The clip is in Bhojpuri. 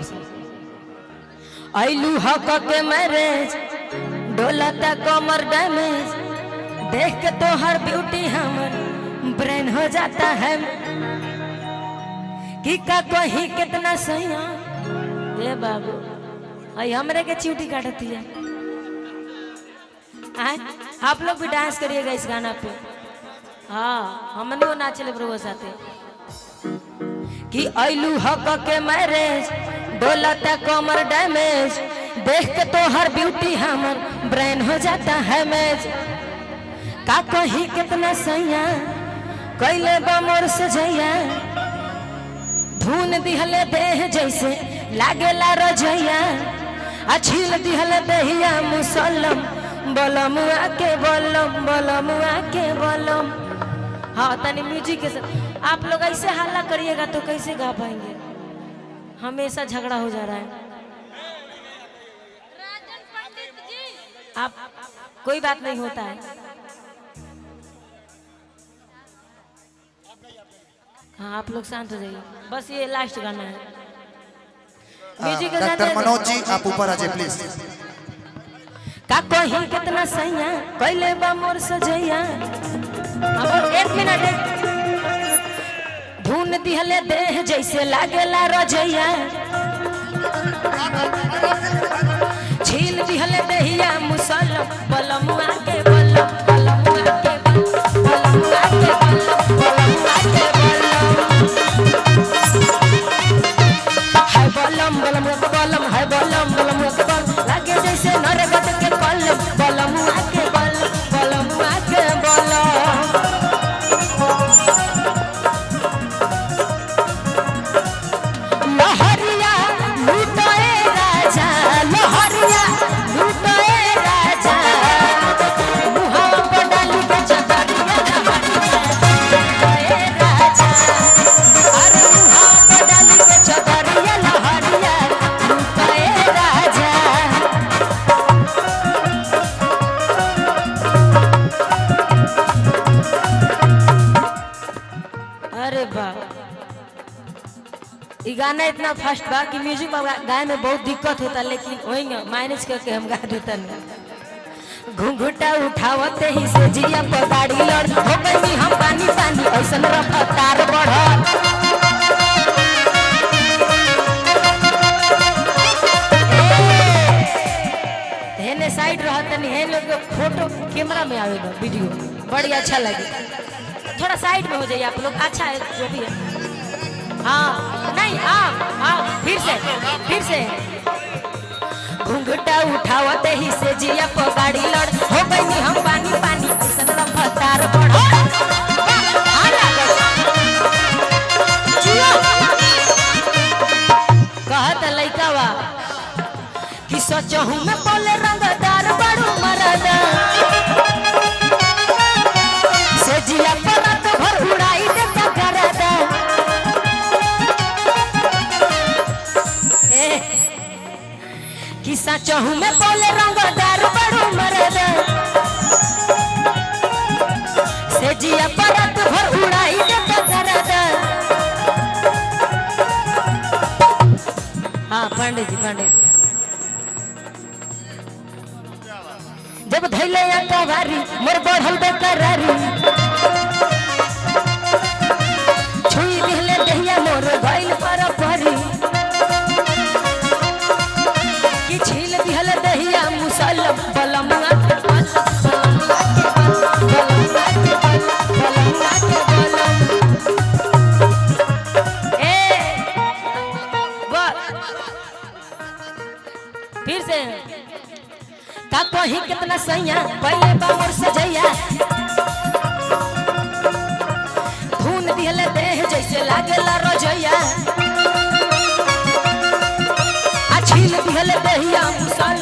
कैसे आइलू हक के मैरिज डोलता कमर डैमेज देख के तो हर ब्यूटी हमर ब्रेन हो जाता है कि का कहीं कितना सैया ए बाबू आई हमरे के चीटी काटती है। आप लोग भी डांस करिएगा इस गाना पे। हाँ हमने वो नाचले प्रभु साथे कि आइलू हक के मैरिज डोलता कमर डैमेज देख के तो हर ब्यूटी हमर ब्रेन हो जाता है मैच का कहीं कितना सैया कैले बमोर सजैया धुन दिहले देह जैसे लागेला रजैया अछिल दिहले देहिया मुसल्लम बलमुआ के बलम। हाँ तनी म्यूजिक के साथ आप लोग ऐसे हल्ला करिएगा तो कैसे गा पाएंगे, हमेशा झगड़ा हो जा रहा है। आप कोई बात नहीं होता है। हाँ आप लोग शांत हो जाइए, बस ये लास्ट गाना है। म्यूजिक के साथ डॉक्टर मनोज जी आप ऊपर आ जाइए प्लीज। का कहीं कितना सैया कैले बा मोर सजैया अब 1 मिनट धुन दिहले देह जैसे लागेला रजैया छील दिहले देहिया मुसल्लम बलमुआ के बलम बलमुआ के बलमुआ के बलमुआ के हाय बलम बलमुआ के बलम हाय बलम बलमुआ के बलम लागे जैसे नरगट के कलम बलमुआ के बलम बलमुआ के बलम। लहरिया लूटोए राजा लहरिया लूटोए राजा मुहावा पर डाली के चदरिया लहरिया राजा अरे मुहावा पर डाली के चदरिया लहरिया लूटोए राजा। अरे वाह ये गाना इतना फास्ट बा कि म्यूजिक गाय में बहुत दिक्कत होता लेकिन वही मैनेज करके हम गा देता नहीं। घुंघुटा उठावते ही से जिया पर गाड़ी लड़ हो गई हम पानी पानी ऐसा रफ्तार बढ़ हेने साइड रहता नहीं है लोग फोटो कैमरा में आवेगा वीडियो बड़ी अच्छा लगे थोड़ा साइड में हो जाइए आप लोग अच्छा है जो भी है। हाँ नहीं हाँ फिर से घुंघटा उठावते ही से जिया पर गाड़ी लड़ हो गई हम पानी पानी ऐसा रफ्तार बढ़ कहत लइका वा कि सचहू में बोले रंगदार बड़ू मरदा से जिया पर तो भर उड़ाई देता करदा कि सचहू में बोले रंगदार बड़ू मरदा से जिया पर तो भर उड़ाई देता करदा। हाँ पंडित जी जब धैले कवारी मोर बढ़ल बेकरारी छुई दिहले देहिया मोर गइल पर परी कि छील दिहले देहिया मुसल्लम बलमुआ के बलमुआ के बलमुआ के बलम ए बस फिर से का कहीं कितना सैया पहले बामर सजैया धुन दिहले देह जैसे लागेला रजैया अछील दिहले देहिया मुसल